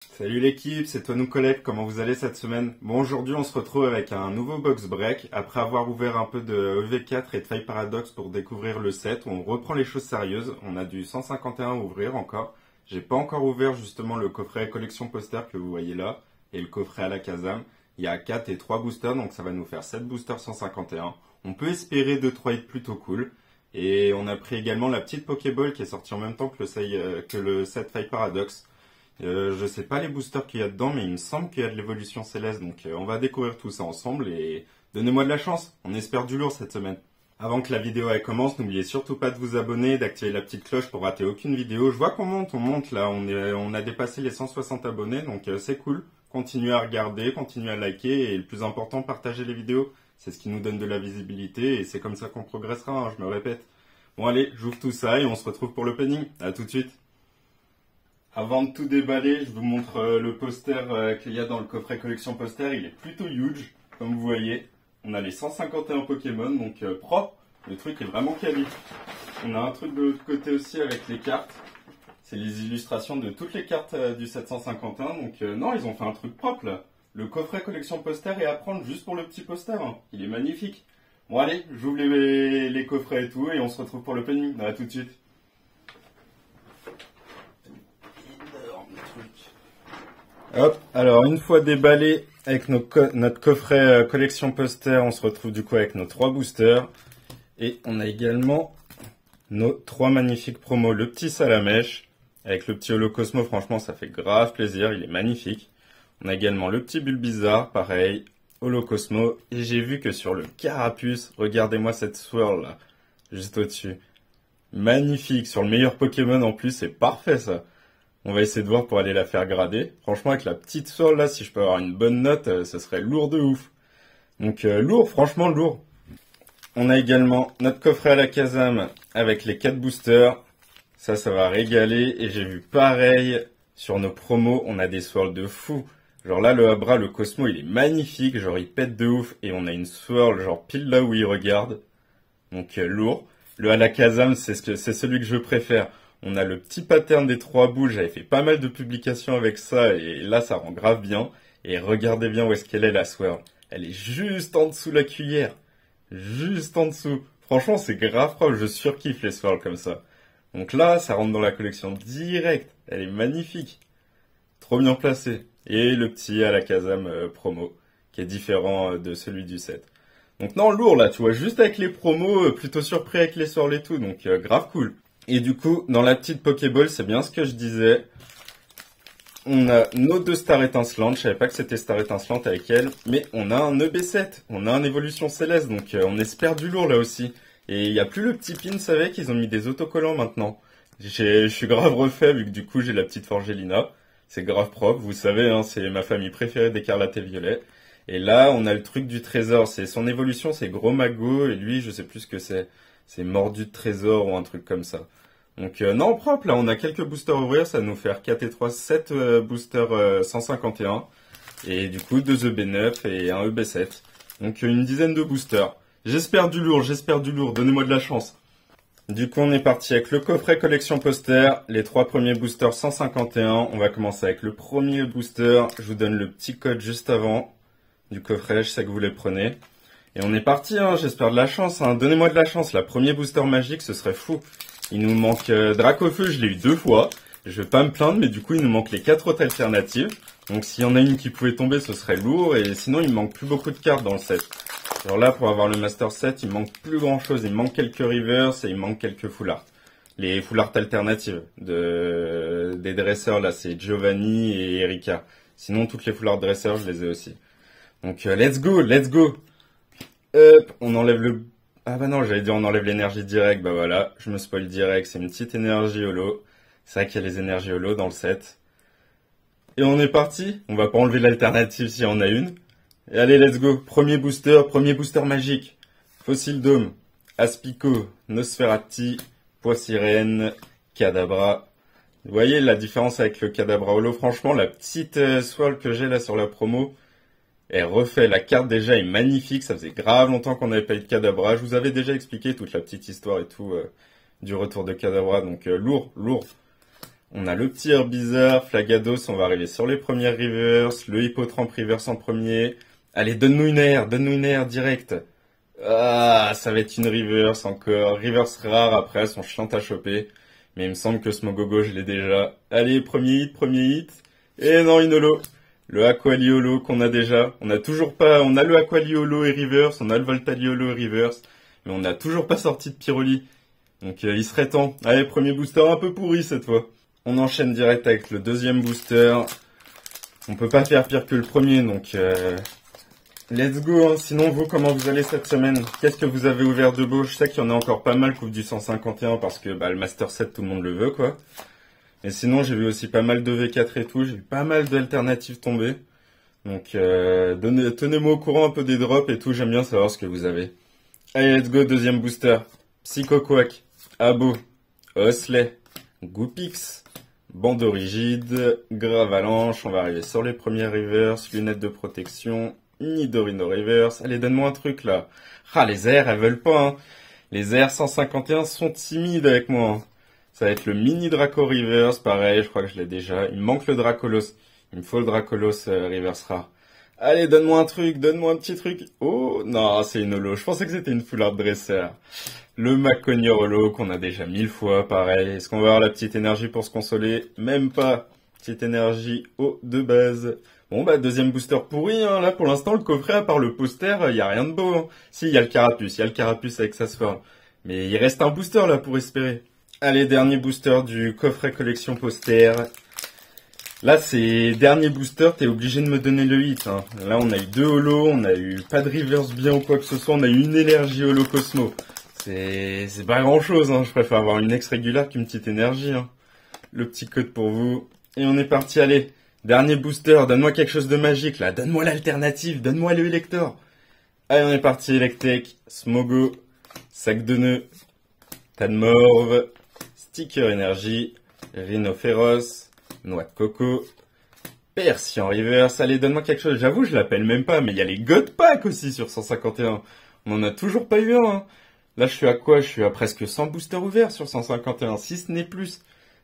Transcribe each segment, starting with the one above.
Salut l'équipe, c'est Tonou Collect, comment vous allez cette semaine? Bon, aujourd'hui on se retrouve avec un nouveau box break. Après avoir ouvert un peu de EV4 et de Faille Paradox pour découvrir le set, on reprend les choses sérieuses. On a du 151 à ouvrir encore. J'ai pas encore ouvert justement le coffret collection poster que vous voyez là et le coffret à la Kazam. Il y a 4 et 3 boosters, donc ça va nous faire 7 boosters 151. On peut espérer 2-3 hits plutôt cool. Et on a pris également la petite Pokéball qui est sortie en même temps que le set Faille Paradox. Je sais pas les boosters qu'il y a dedans, mais il me semble qu'il y a de l'évolution céleste, donc on va découvrir tout ça ensemble et donnez-moi de la chance, on espère du lourd cette semaine. Avant que la vidéo elle commence, n'oubliez surtout pas de vous abonner, d'activer la petite cloche pour rater aucune vidéo. Je vois qu'on monte là, on a dépassé les 160 abonnés, donc c'est cool. Continuez à regarder, continuez à liker et le plus important, partagez les vidéos. C'est ce qui nous donne de la visibilité et c'est comme ça qu'on progressera, hein, je me répète. Bon allez, j'ouvre tout ça et on se retrouve pour l'opening. À tout de suite. Avant de tout déballer, je vous montre le poster qu'il y a dans le coffret collection poster. Il est plutôt huge, comme vous voyez. On a les 151 Pokémon, donc propre. Le truc est vraiment quali. On a un truc de l'autre côté aussi avec les cartes. C'est les illustrations de toutes les cartes du 751. Donc non, ils ont fait un truc propre là. Le coffret collection poster est à prendre juste pour le petit poster. Hein. Il est magnifique. Bon allez, j'ouvre les coffrets et tout et on se retrouve pour l'opening. À tout de suite. Hop, alors une fois déballé avec notre coffret collection poster, on se retrouve du coup avec nos 3 boosters. Et on a également nos 3 magnifiques promos. Le petit Salamèche, avec le petit Holocosmo, franchement ça fait grave plaisir, il est magnifique. On a également le petit Bulbizarre, pareil, Holocosmo. Et j'ai vu que sur le Carapuce, regardez-moi cette swirl là, juste au-dessus. Magnifique, sur le meilleur Pokémon en plus, c'est parfait ça. On va essayer de voir pour aller la faire grader. Franchement, avec la petite swirl là, si je peux avoir une bonne note, ce serait lourd de ouf. Donc lourd, franchement lourd. On a également notre coffret à la Kazam avec les 4 boosters. Ça va régaler. Et j'ai vu pareil sur nos promos, on a des swirls de fou. Genre là, le Abra, le Cosmo, il est magnifique. Genre, il pète de ouf. Et on a une swirl, genre pile là où il regarde. Donc lourd. Le Alakazam, c'est celui que je préfère. On a le petit pattern des 3 boules, j'avais fait pas mal de publications avec ça et là ça rend grave bien. Et regardez bien où est-ce qu'elle est la swirl. Elle est juste en dessous de la cuillère. Juste en dessous. Franchement c'est grave propre, je surkiffe les swirls comme ça. Donc là ça rentre dans la collection direct. Elle est magnifique. Trop bien placée. Et le petit Alakazam promo qui est différent de celui du set. Donc non lourd là, tu vois, juste avec les promos, plutôt surpris avec les swirls et tout, donc grave cool. Et du coup, dans la petite Pokéball, c'est bien ce que je disais. On a nos 2 stars étincelantes. Je savais pas que c'était star étincelante avec elle. Mais on a un EB7. On a un évolution céleste. Donc on espère du lourd là aussi. Et il n'y a plus le petit pin avec. Ils ont mis des autocollants maintenant. Je suis grave refait vu que du coup j'ai la petite Forgelina. C'est grave propre. Vous savez, hein, c'est ma famille préférée d'Écarlate et Violet. Et là, on a le truc du trésor. C'est son évolution, c'est Gros Mago. Et lui, je sais plus ce que c'est. C'est mordu de trésor ou un truc comme ça. Donc non, propre, là, on a quelques boosters à ouvrir, ça va nous faire 4 et 3, 7 boosters 151. Et du coup, 2 EB9 et un EB7. Donc une dizaine de boosters. J'espère du lourd, donnez-moi de la chance. Du coup, on est parti avec le coffret collection poster, les 3 premiers boosters 151. On va commencer avec le premier booster. Je vous donne le petit code juste avant du coffret, je sais que vous les prenez. Et on est parti, hein, j'espère de la chance, hein. Donnez-moi de la chance, la premier booster magique, ce serait fou. Il nous manque Dracofeu, je l'ai eu 2 fois. Je vais pas me plaindre, mais du coup, il nous manque les 4 autres alternatives. Donc s'il y en a une qui pouvait tomber, ce serait lourd. Et sinon, il me manque plus beaucoup de cartes dans le set. Alors là, pour avoir le Master Set, il me manque plus grand chose. Il me manque quelques Rivers et il me manque quelques Full Art. Les Full Art alternatives des dresseurs, là, c'est Giovanni et Erika. Sinon, toutes les Full Art dresseurs, je les ai aussi. Donc let's go, let's go. Hop, on enlève le... Ah bah non, j'allais dire on enlève l'énergie directe, bah voilà, je me spoil direct, c'est une petite énergie holo. C'est vrai qu'il y a les énergies holo dans le set. Et on est parti, on va pas enlever l'alternative si on a une. Et allez, let's go, premier booster magique. Fossile Dome, Aspico, Nosferati, Poissirène, Kadabra. Vous voyez la différence avec le Kadabra holo, franchement la petite swirl que j'ai là sur la promo, elle refait, la carte déjà est magnifique, ça faisait grave longtemps qu'on n'avait pas eu de Kadabra. Je vous avais déjà expliqué toute la petite histoire et tout du retour de Kadabra, donc lourd, lourd. On a le petit Herbizarre, Flagados, on va arriver sur les premières reverse, le Hippotrampe reverse en premier. Allez, donne-nous une air direct. Ah, ça va être une reverse encore. Reverse rare après, elles sont chiantes à choper. Mais il me semble que Smogogo, je l'ai déjà. Allez, premier hit. Et non, une holo. Le Aqualiolo qu'on a déjà. On a toujours pas, on a le Aqualiolo et reverse, on a le Voltaliolo et reverse. Mais on n'a toujours pas sorti de Pyroli. Donc il serait temps. Allez, premier booster un peu pourri cette fois. On enchaîne direct avec le deuxième booster. On peut pas faire pire que le premier, donc let's go. Hein. Sinon, vous, comment vous allez cette semaine? Qu'est-ce que vous avez ouvert de beau? Je sais qu'il y en a encore pas mal, Coupe du 151, parce que le Master 7, tout le monde le veut, quoi. Et sinon, j'ai vu aussi pas mal de V4 et tout. J'ai vu pas mal d'alternatives tomber. Donc, tenez-moi au courant un peu des drops et tout. J'aime bien savoir ce que vous avez. Allez, let's go, deuxième booster. Psychoquack, Abo, Osley, Goopix, Bandeau rigide, Gravalanche, on va arriver sur les premières reverse, lunettes de protection, Nidorino reverse. Allez, donne-moi un truc là. Ah, les airs, elles veulent pas, hein. Les airs 151 sont timides avec moi. Hein. Ça va être le mini Draco reverse, pareil, je crois que je l'ai déjà. Il me manque le Dracolos. Il me faut le Dracolos reverse rare. Allez, donne-moi un truc, donne-moi un petit truc. Oh, non, c'est une holo. Je pensais que c'était une full art dresseur. Le Macogneur holo qu'on a déjà 1000 fois, pareil. Est-ce qu'on va avoir la petite énergie pour se consoler? Même pas. Petite énergie haut de base. Bon, deuxième booster pourri, hein. Là, pour l'instant, le coffret, à part le poster, y a rien de beau, hein. Si, il y a le carapuce avec sa sphère. Mais il reste un booster, là, pour espérer. Allez, dernier booster du coffret collection poster. Là, c'est dernier booster, t'es obligé de me donner le hit. Hein. Là, on a eu 2 holos, on a eu pas de reverse bien ou quoi que ce soit, on a eu une énergie holo Cosmo. C'est pas grand chose, hein. Je préfère avoir une ex régulière qu'une petite énergie. Hein. Le petit code pour vous. Et on est parti, allez. Dernier booster, donne-moi quelque chose de magique là. Donne-moi l'alternative, donne-moi le Elector. Allez, on est parti, Electek, Smogo, Sac de nœuds, Tadmorve, Sticker énergie, Rhinophéros, Noix de coco, Percy en reverse. Allez, donne-moi quelque chose. J'avoue, je l'appelle même pas, mais il y a les God Pack aussi sur 151. On en a toujours pas eu un. Hein. Là, je suis à quoi? Je suis à presque 100 boosters ouverts sur 151, si ce n'est plus.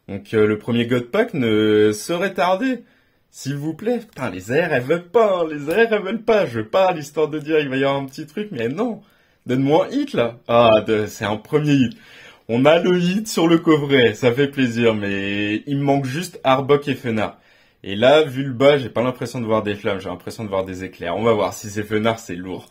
Donc, le premier God Pack ne serait tardé. S'il vous plaît. Putain, les airs, elles veulent pas. Hein. Les airs, elles veulent pas. Je parle, histoire de dire, il va y avoir un petit truc, mais non. Donne-moi un hit, là. Ah, c'est un premier hit. On a le hit sur le coffret, ça fait plaisir, mais il me manque juste Arbok et Fenard. Et là, vu le bas, j'ai pas l'impression de voir des flammes, j'ai l'impression de voir des éclairs. On va voir si c'est Fenard, c'est lourd.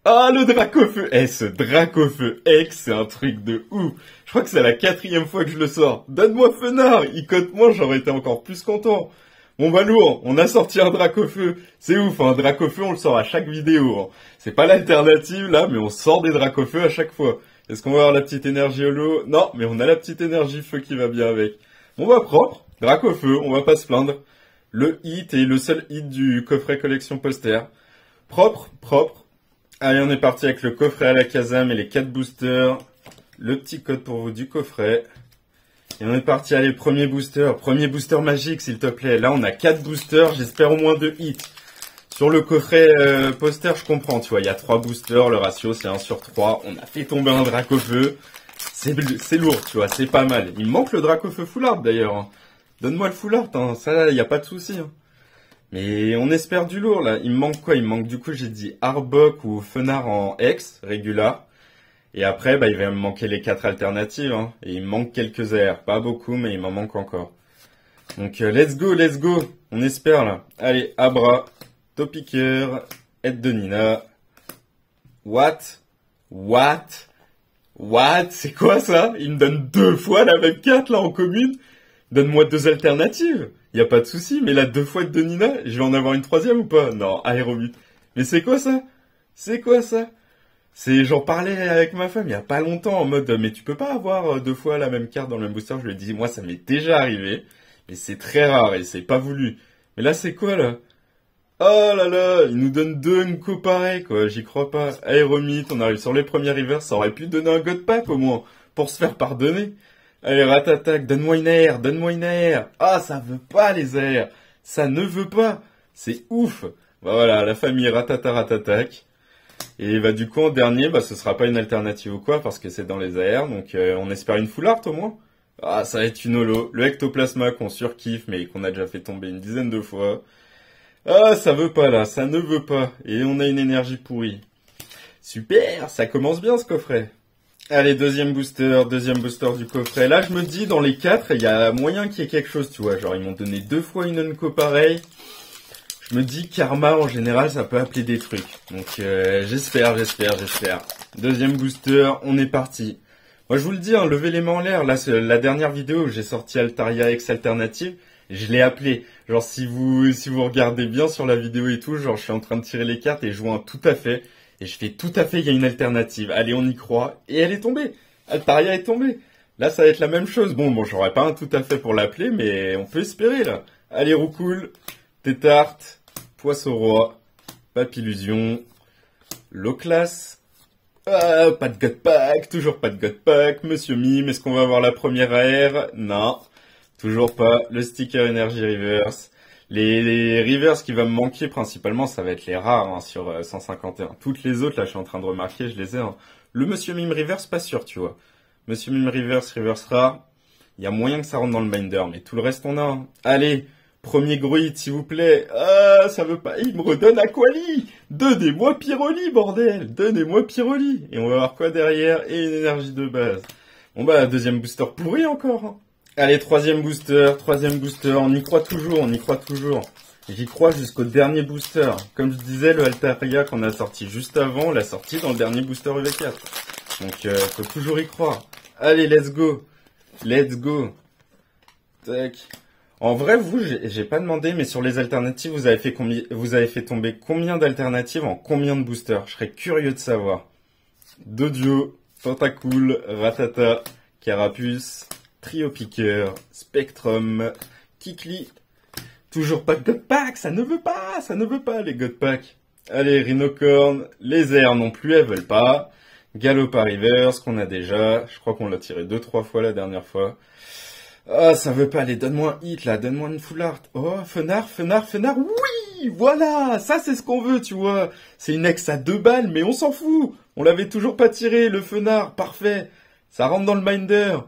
Ah, le Dracofeu! Ce Dracofeu X, c'est un truc de ouf. Je crois que c'est la 4e fois que je le sors. Donne-moi Fenard! Il cote moins, j'aurais été encore plus content. Bon lourd, on a sorti un Dracofeu. C'est ouf, un Dracofeu, on le sort à chaque vidéo. Hein. C'est pas l'alternative, là, mais on sort des Dracofeu à chaque fois. Est-ce qu'on va avoir la petite énergie holo? Non, mais on a la petite énergie feu qui va bien avec. Bon propre, Dracofeu, on va pas se plaindre. Le hit est le seul hit du coffret collection poster. Propre. Allez, on est parti avec le coffret à la Kazam et les 4 boosters. Le petit code pour vous du coffret. Et on est parti, allez, premier booster magique s'il te plaît. Là, on a 4 boosters, j'espère au moins 2 hits. Sur le coffret poster, je comprends, tu vois, il y a 3 boosters, le ratio c'est 1 sur 3. On a fait tomber un Dracofeu. C'est lourd, tu vois, c'est pas mal. Il me manque le Dracofeu full art d'ailleurs. Hein. Donne-moi le full art, hein. Ça, il n'y a pas de souci. Hein. Mais on espère du lourd là. Il me manque quoi? Il me manque du coup, j'ai dit Arbok ou Fenard en X, régular. Et après, il va me manquer les 4 alternatives. Hein. Et il me manque quelques airs. Pas beaucoup, mais il m'en manque encore. Donc, let's go. On espère là. Allez, Abra, Topiqueur, Aide de Nina. What? C'est quoi ça? Il me donne 2 fois la même carte là en commune? Donne-moi 2 alternatives. Y a pas de souci, mais là 2 fois de Nina, je vais en avoir une 3e ou pas? Non, Aérobut. Mais c'est quoi ça? J'en parlais avec ma femme il y a pas longtemps en mode, mais tu peux pas avoir 2 fois la même carte dans le même booster. Je lui ai dit, moi ça m'est déjà arrivé, mais c'est très rare et c'est pas voulu. Mais là c'est quoi là? Oh là là, il nous donne 2 Nko pareil quoi, j'y crois pas. Aéromite, on arrive sur les premiers rivers, ça aurait pu donner un God Pack au moins, pour se faire pardonner. Allez, Ratatak, donne-moi une air. Ah, ça veut pas les airs, ça ne veut pas, c'est ouf. Voilà, la famille Ratatak. Et du coup en dernier, ce sera pas une alternative ou quoi, parce que c'est dans les airs, donc on espère une full art au moins. Ah, ça va être une holo. Le ectoplasma qu'on surkiffe, mais qu'on a déjà fait tomber une dizaine de fois. Ah, ça veut pas là, ça ne veut pas. Et on a une énergie pourrie. Super, ça commence bien ce coffret. Allez, deuxième booster du coffret. Là, je me dis, dans les 4, il y a moyen qu'il y ait quelque chose, tu vois. Genre, ils m'ont donné 2 fois une Unco pareille. Je me dis, karma, en général, ça peut appeler des trucs. Donc, j'espère. Deuxième booster, on est parti. Moi, je vous le dis, hein, levez les mains en l'air. Là, c'est la dernière vidéo où j'ai sorti Altaria X Alternative. Je l'ai appelé. Genre, si vous regardez bien sur la vidéo et tout, genre, je suis en train de tirer les cartes et je vois un tout à fait. Et je fais tout à fait, il y a une alternative. Allez, on y croit. Et elle est tombée. Altaria est tombée. Là, ça va être la même chose. Bon, j'aurais pas un tout à fait pour l'appeler, mais on peut espérer, là. Allez, Roucoule, Tétarte, Poisson-Roi, Papillusion, Low-Class. Ah, pas de God Pack, toujours pas de God Pack. Monsieur Mime, est-ce qu'on va avoir la première AR? Non, toujours pas. Le sticker Energy Reverse. Les reverse qui va me manquer principalement, ça va être les rares hein, sur 151. Toutes les autres, là, je suis en train de remarquer, je les ai. Hein. Le Monsieur Mime Reverse, pas sûr, tu vois. Monsieur Mime Reverse rare. Il y a moyen que ça rentre dans le binder, mais tout le reste, on a. Hein. Allez, premier gros hit, s'il vous plaît. Ah, ça veut pas. Il me redonne Aquali. Donnez-moi Pyroli, bordel. Donnez-moi Pyroli. Et on va voir quoi derrière. Et une énergie de base. Bon bah, deuxième booster pourri encore. Hein. Allez, troisième booster, on y croit toujours. J'y crois jusqu'au dernier booster. Comme je disais, le Altaria qu'on a sorti juste avant, on l'a sorti dans le dernier booster EV4. Donc, faut toujours y croire. Allez, let's go. Tac. En vrai, vous, j'ai pas demandé, mais sur les alternatives, vous avez fait tomber combien d'alternatives en combien de boosters? Je serais curieux de savoir. Dodio, Tentacool, Ratata, Carapuce, Trio Piqueur, Spectrum, Kikli. Toujours pas de God Pack, ça ne veut pas les God Pack. Allez, Rhinocorn, les airs non plus, elles veulent pas. Galopa Reverse, qu'on a déjà. Je crois qu'on l'a tiré 2-3 fois la dernière fois. Ah, ça veut pas, allez, donne-moi un hit là, donne-moi une full art. Oh, Fenard, oui, voilà, ça c'est ce qu'on veut, tu vois. C'est une ex à 2 balles, mais on s'en fout. On l'avait toujours pas tiré, le Fenard, parfait. Ça rentre dans le binder.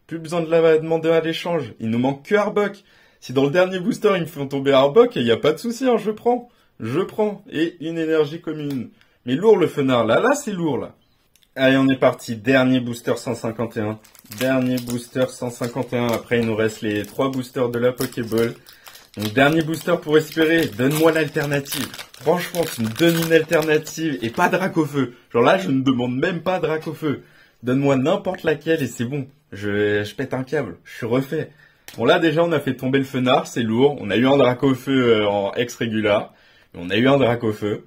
Plus besoin de la demander à l'échange. Il nous manque que Arbok. Si dans le dernier booster ils me font tomber Arbok, il n'y a pas de souci, hein, je prends. Et une énergie commune. Mais lourd le Fenard, là c'est lourd là. Allez, on est parti. Dernier booster 151. Après, il nous reste les 3 boosters de la Pokéball. Donc, dernier booster pour espérer. Donne-moi l'alternative. Franchement, tu me donnes une alternative et pas Dracofeu. Genre là, je ne demande même pas Dracofeu. Donne-moi n'importe laquelle et c'est bon. Je pète un câble. Je suis refait. Bon, là, déjà, on a fait tomber le Fenard. C'est lourd. On a eu un Dracofeu en ex-régular. On a eu un Dracofeu.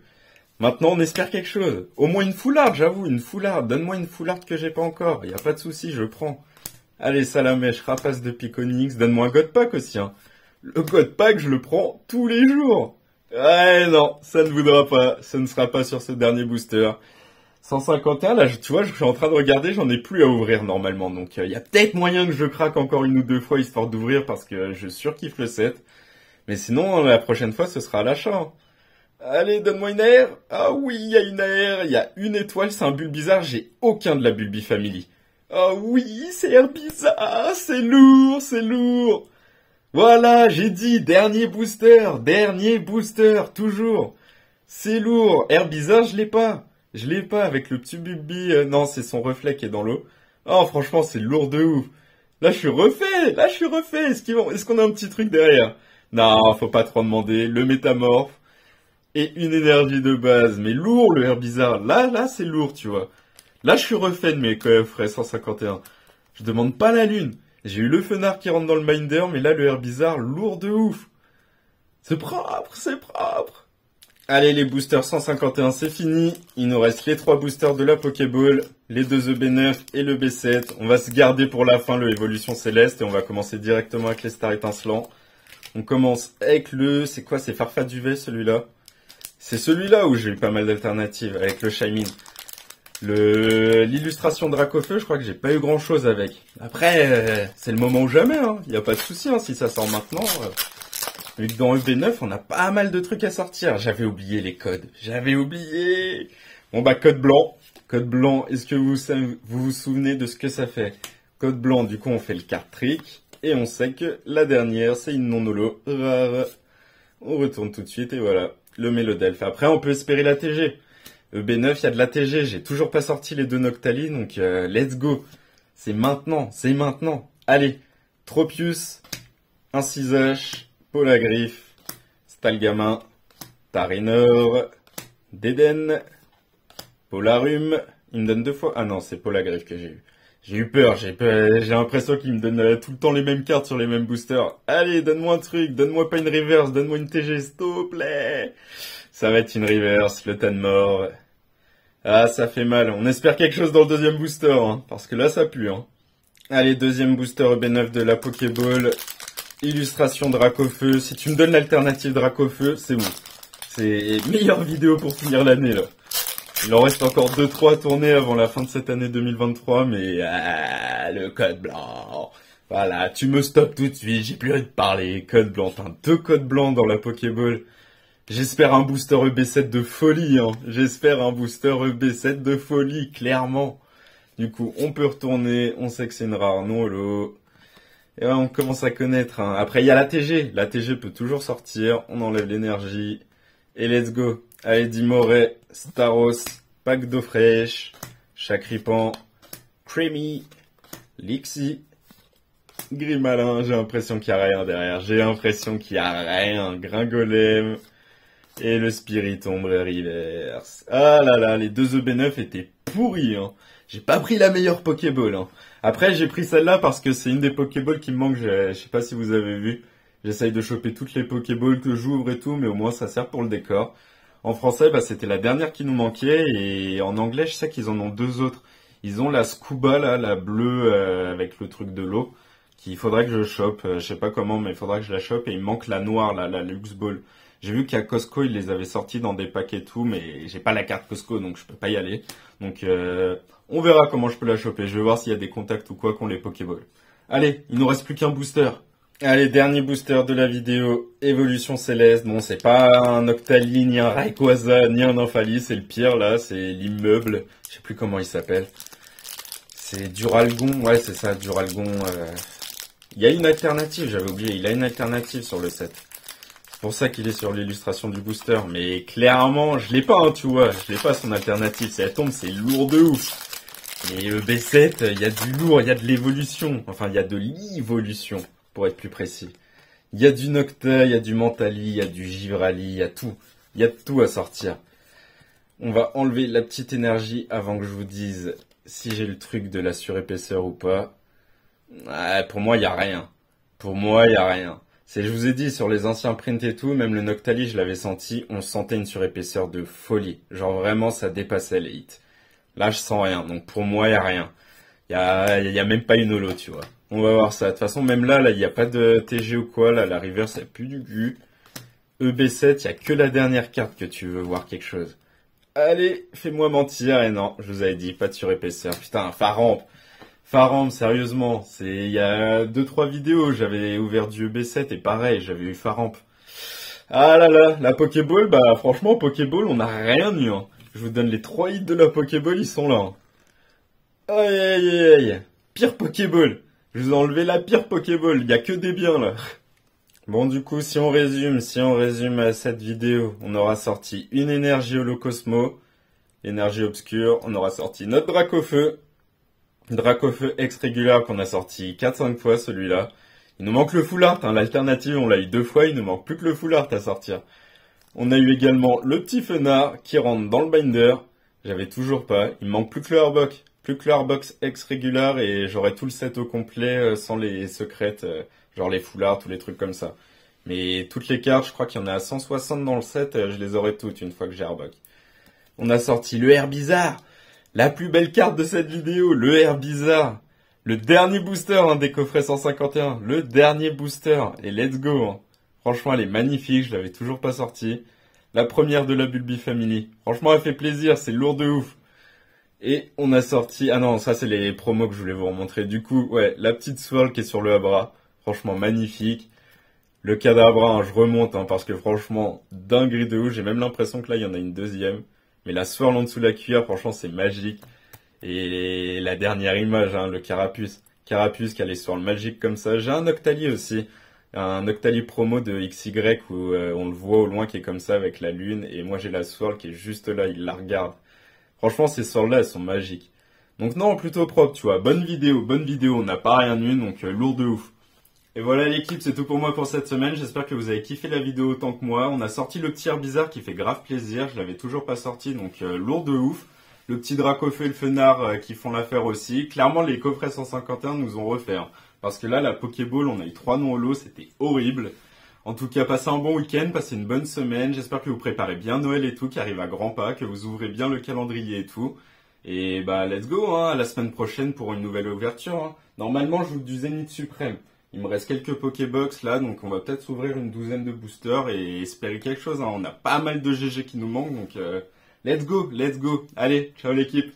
Maintenant, on espère quelque chose. Au moins une full art, j'avoue, une full art. Donne-moi une full art que j'ai pas encore. Il n'y a pas de souci, je prends. Allez, Salamèche, Rapace de Piconix. Donne-moi un God Pack aussi. Hein. Le God Pack, je le prends tous les jours. Ouais, non, ça ne voudra pas. Ça ne sera pas sur ce dernier booster. 151, là, tu vois, je suis en train de regarder, j'en ai plus à ouvrir normalement. Donc, il y a peut-être moyen que je craque encore une ou 2 fois histoire d'ouvrir parce que je surkiffe le set. Mais sinon, la prochaine fois, ce sera à l'achat. Hein. Allez, donne-moi une AR. Ah oui, il y a une AR. Il y a une étoile, c'est un Bulbizarre. J'ai aucun de la Bulbi Family. Ah oui, c'est Herbizarre. C'est lourd. Voilà, j'ai dit, dernier booster, toujours. C'est lourd. Herbizarre, je l'ai pas avec le petit Bulbi. Non, c'est son reflet qui est dans l'eau. Oh, franchement, c'est lourd de ouf. Là, je suis refait. Est-ce qu'on a un petit truc derrière? Non, faut pas trop demander. Le métamorphe. Et une énergie de base. Mais lourd, le Herbizarre. Là, c'est lourd, tu vois. Là, je suis refait de mes coffrets 151. Je demande pas la lune. J'ai eu le Fenard qui rentre dans le binder, mais là, le Herbizarre, lourd de ouf. C'est propre. Allez, les boosters 151, c'est fini. Il nous reste les 3 boosters de la Pokéball, les 2 EB9 et le B7. On va se garder pour la fin le Évolution Céleste et on va commencer directement avec les stars étincelants. On commence avec le... C'est quoi? C'est Farfaduvet, celui-là? C'est celui-là où j'ai eu pas mal d'alternatives avec le Shaymin. L'illustration Dracofeu, je crois que j'ai pas eu grand chose avec. Après, c'est le moment ou jamais, hein. Y a pas de souci, hein, si ça sort maintenant. Vu que dans EB9, on a pas mal de trucs à sortir. J'avais oublié les codes. Bon bah, code blanc. Est-ce que vous vous souvenez de ce que ça fait? Code blanc, du coup, on fait le card trick. Et on sait que la dernière, c'est une non-holo rare. On retourne tout de suite et voilà, le Mélodelph. Après, on peut espérer la TG. EB9, il y a de la TG. J'ai toujours pas sorti les deux Noctali, donc let's go. C'est maintenant, c'est maintenant. Allez, Tropius, un 6H, Polagriffe, Stalgamin, Tarinor, Deden, Polarum. Il me donne 2 fois. Ah non, c'est Polagriffe que j'ai eu. J'ai eu peur, j'ai l'impression qu'il me donne tout le temps les mêmes cartes sur les mêmes boosters. Allez, donne-moi un truc, donne-moi pas une reverse, donne-moi une TG, s'il te plaît. Ça va être une reverse, le tas de mort. Ah, ça fait mal. On espère quelque chose dans le deuxième booster, hein, parce que là, ça pue. Hein. Allez, deuxième booster EB9 de la Pokéball. Illustration Dracofeu. Si tu me donnes l'alternative Dracofeu, c'est bon. C'est meilleure vidéo pour finir l'année, là. Il en reste encore 2-3 à tourner avant la fin de cette année 2023, mais le code blanc. Voilà, tu me stoppes tout de suite, j'ai plus envie de parler. Code blanc, t'as 2 codes blancs dans la Pokéball. J'espère un booster EB7 de folie, hein. J'espère un booster EB7 de folie, clairement. Du coup, on peut retourner, on sait que c'est une rare non-holo. Et ouais, on commence à connaître, hein. Après, il y a la TG. La TG peut toujours sortir, on enlève l'énergie. Et let's go. Allez, Dimoré, Staros, pack d'eau fraîche, Chakripan, Creamy, Lixie, Grimalin, j'ai l'impression qu'il n'y a rien derrière, j'ai l'impression qu'il n'y a rien, Gringolem, et le Spirit Ombre Reverse. Ah là là, les deux EB9 étaient pourris, hein. J'ai pas pris la meilleure Pokéball, hein. Après, j'ai pris celle-là parce que c'est une des Pokéballs qui me manque, je sais pas si vous avez vu. J'essaye de choper toutes les Pokéballs que j'ouvre et tout, mais au moins ça sert pour le décor. En français, bah, c'était la dernière qui nous manquait, et en anglais, je sais qu'ils en ont 2 autres. Ils ont la Scuba, là, la bleue, avec le truc de l'eau, qu'il faudrait que je chope. Je sais pas comment, mais il faudra que je la chope, et il me manque la noire, là, la Lux Ball. J'ai vu qu'à Costco, ils les avaient sortis dans des packs et tout, mais j'ai pas la carte Costco, donc je peux pas y aller. Donc, on verra comment je peux la choper. Je vais voir s'il y a des contacts ou quoi qu'on les Pokéballs. Allez, il nous reste plus qu'un booster. Allez, dernier booster de la vidéo, Évolution Céleste. Bon, c'est pas un Octali, ni un Rayquaza, ni un Amphalis, c'est le pire là, c'est l'immeuble. Je sais plus comment il s'appelle. C'est Duralgon, ouais c'est ça, Duralgon. Il y a une alternative, j'avais oublié, il a une alternative sur le set. C'est pour ça qu'il est sur l'illustration du booster, mais clairement, je l'ai pas, hein, tu vois, je l'ai pas son alternative. Si elle tombe, c'est lourd de ouf. Et le B7, il y a du lourd, il y a de l'évolution, enfin il y a de l'évolution. Pour être plus précis. Il y a du Nocta, il y a du Mentali, il y a du Givrali, il y a tout. Il y a tout à sortir. On va enlever la petite énergie avant que je vous dise si j'ai le truc de la surépaisseur ou pas. Pour moi, il n'y a rien. Pour moi, il n'y a rien. Je vous ai dit, sur les anciens prints et tout, même le Noctali, je l'avais senti, on sentait une surépaisseur de folie. Genre vraiment, ça dépassait les hits. Là, je sens rien. Donc pour moi, il n'y a rien. Il y a même pas une holo, tu vois. On va voir ça. De toute façon, même là, il n'y a pas de TG ou quoi. Là, la reverse, elle pue du cul. EB7, il n'y a que la dernière carte que tu veux voir quelque chose. Allez, fais-moi mentir. Et non, je vous avais dit, pas de surépaisseur. Putain, Faramp. Faramp, sérieusement. Il y a 2-3 vidéos, j'avais ouvert du EB7 et pareil, j'avais eu Faramp. Ah là là, la Pokéball, bah franchement, Pokéball, on n'a rien eu. Hein. Je vous donne les 3 hits de la Pokéball, ils sont là. Hein. Aïe aïe aïe aïe. Pire Pokéball. Je vous ai enlevé la pire Pokéball, il n'y a que des biens là. Bon du coup, si on résume cette vidéo, on aura sorti une énergie Holocosmo, énergie obscure, on aura sorti notre Dracofeu, Dracofeu ex-régulier qu'on a sorti 4-5 fois celui-là. Il nous manque le Full Art, hein, l'alternative on l'a eu 2 fois, il nous manque plus que le Full Art à sortir. On a eu également le petit Fenard qui rentre dans le binder, j'avais toujours pas, il me manque plus que le Arbok. Plus que l'Airbox ex-régular et j'aurai tout le set au complet sans les secrètes, genre les foulards, tous les trucs comme ça. Mais toutes les cartes, je crois qu'il y en a 160 dans le set, je les aurai toutes une fois que j'ai Arbok. On a sorti le Air Bizarre, la plus belle carte de cette vidéo, le Air Bizarre. Le dernier booster hein, des coffrets 151, le dernier booster, et let's go. Hein. Franchement, elle est magnifique, je l'avais toujours pas sortie. La première de la Bulby Family. Franchement, elle fait plaisir, c'est lourd de ouf. Et on a sorti... Ah non, ça c'est les promos que je voulais vous remontrer. Du coup, ouais, la petite swirl qui est sur le Abra. Franchement, magnifique. Le Kadabra, hein, je remonte, hein, parce que franchement, dinguerie de ouf. J'ai même l'impression que là, il y en a une deuxième. Mais la swirl en dessous de la cuillère, franchement, c'est magique. Et la dernière image, hein, le Carapuce. Carapuce qui a les swirls magiques comme ça. J'ai un Octali aussi. Un Octali promo de XY où on le voit au loin qui est comme ça avec la lune. Et moi j'ai la swirl qui est juste là, il la regarde. Franchement, ces swirls-là, elles sont magiques. Donc non, plutôt propre, tu vois. Bonne vidéo. On n'a pas rien eu, donc lourd de ouf. Et voilà l'équipe, c'est tout pour moi pour cette semaine. J'espère que vous avez kiffé la vidéo autant que moi. On a sorti le petit bizarre qui fait grave plaisir. Je l'avais toujours pas sorti, donc lourd de ouf. Le petit Dracofeu et le Fenard qui font l'affaire aussi. Clairement, les coffrets 151 nous ont refait. Hein. Parce que là, la Pokéball, on a eu 3 noms au lot, c'était horrible. En tout cas, passez un bon week-end, passez une bonne semaine. J'espère que vous préparez bien Noël et tout, qui arrive à grands pas, que vous ouvrez bien le calendrier et tout. Et bah, let's go, hein, à la semaine prochaine pour une nouvelle ouverture. Hein. Normalement, je joue du Zénith Suprême. Il me reste quelques Pokébox là, donc on va peut-être s'ouvrir une douzaine de boosters et espérer quelque chose. Hein. On a pas mal de GG qui nous manquent, donc let's go, let's go. Allez, ciao l'équipe.